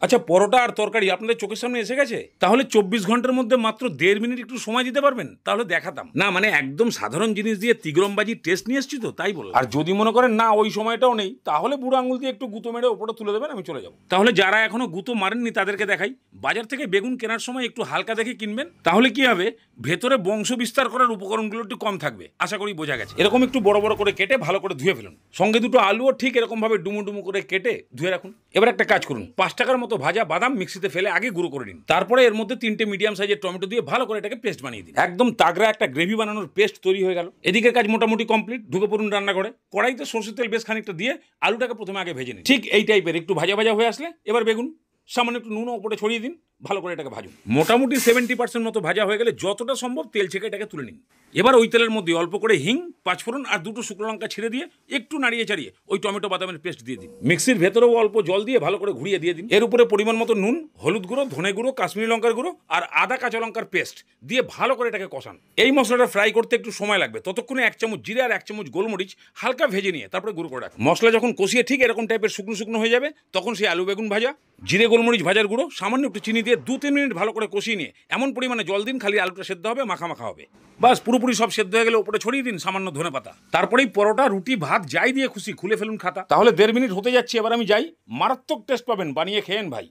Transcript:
আচ্ছা, পরোটা আর তরকারি আপনাদের চোখের সামনে এসে গেছে? তাহলে 24 ঘন্টার মধ্যে মাত্র 1.5 মিনিট একটু সময় দিতে পারবেন? তাহলে দেখাতাম। না মানে একদম সাধারণ জিনিস দিয়ে তিগ্রমবাজি টেস্ট নিয়ে এসেছি তো, তাই বললাম। আর যদি মনে করেন না ওই সময়টাও নেই, তাহলে বুড়ো আঙুল দিয়ে একটু গুঁতো মেরে ওপরে তুলে দেবেন, আমি চলে যাবো। তাহলে যারা এখনো গুঁতো মারেননি তাদেরকে দেখাই, বাজার থেকে বেগুন কেনার সময় একটু হালকা দেখে কিনবেন। তাহলে কি হবে, ভেতরে বংশ বিস্তার করার উপকরণগুলো একটু কম থাকবে। আশা করি বোঝা গেছে। এরকম একটু বড় বড় করে কেটে ভালো করে ধুয়ে ফেলুন। সঙ্গে দুটো আলুও ঠিক এরকম ভাবে ডুমু ডুমু করে কেটে ধুয়ে রাখুন। এবার একটা কাজ করুন, 5 টাকার মতো ভাজা বাদাম মিক্সিতে ফেলে আগে গুঁড়ো করে নিন। তারপরে এর মধ্যে 3টে মিডিয়াম সাইজের টমেটো দিয়ে ভালো করে এটাকে পেস্ট বানিয়ে দিন। একদম তাগড়া একটা গ্রেভি বানানোর পেস্ট তৈরি হয়ে গেল। এদিকের কাজ মোটামুটি কমপ্লিট। ঢুকে পড়ুন রান্নাঘরে। কড়াইতে সরষের তেল বেশ খানিকটা দিয়ে আলুটাকে প্রথমে আগে ভেজে নিন। ঠিক এই টাইপের একটু ভাজা ভাজা হয়ে আসলে এবার বেগুন সামান্য একটু নুন ওপরে ছড়িয়ে দিন, ভালো করে এটাকে ভাজুন। মোটামুটি 70% মতো ভাজা হয়ে গেলে যতটা সম্ভব তেল ছেঁকে এটাকে তুলে নিন। এবার ওই তেলের মধ্যে অল্প করে হিং, পাঁচফোড়ন আর দুটো শুকনো লঙ্কা ছিঁড়ে দিয়ে একটু নাড়িয়ে চাড়িয়ে ওই টমেটো বাদামের পেস্ট দিয়ে দিন। মিক্সির ভেতরেও অল্প জল দিয়ে ভালো করে ঘুরিয়ে দিয়ে দিন। এর উপরে পরিমাণ মতো নুন, হলুদ গুঁড়ো, ধনে গুঁড়ো, কাশ্মীরি লঙ্কার গুঁড়ো আর আদা কাঁচা লঙ্কার পেস্ট দিয়ে ভালো করে এটাকে কষান। এই মশলাটা ফ্রাই করতে একটু সময় লাগবে, ততক্ষণে 1 চামচ জিরে আর 1 চামচ গোলমরিচ হালকা ভেজে নিয়ে তারপরে গুঁড়ো করে রাখুন। মশলা যখন কষিয়ে ঠিক এরকম টাইপের শুকনো শুকনো হয়ে যাবে, তখন সেই আলু বেগুন ভাজা, জিরে গোলমরিচ ভাজার গুঁড়ো, সামান্য একটু চিনি দিয়ে 2-3 মিনিট ভালো করে কষিয়ে নিয়ে এমন পরিমাণে জল দিন খালি আলুটা সেদ্ধ হবে, মাখা মাখা হবে। বাস পুরোপুরি সব সেদ্ধ হয়ে গেলে উপরে ছড়িয়ে দিন সামান্য ধনেপাতা। তারপরেই পরোটা, রুটি, ভাত যাই দিয়ে খুশি খুলে ফেলুন খাতা। তাহলে 1.5 মিনিট হতে যাচ্ছে, এবার আমি যাই। মারাত্মক টেস্ট পাবেন, বানিয়ে খেয়েন ভাই।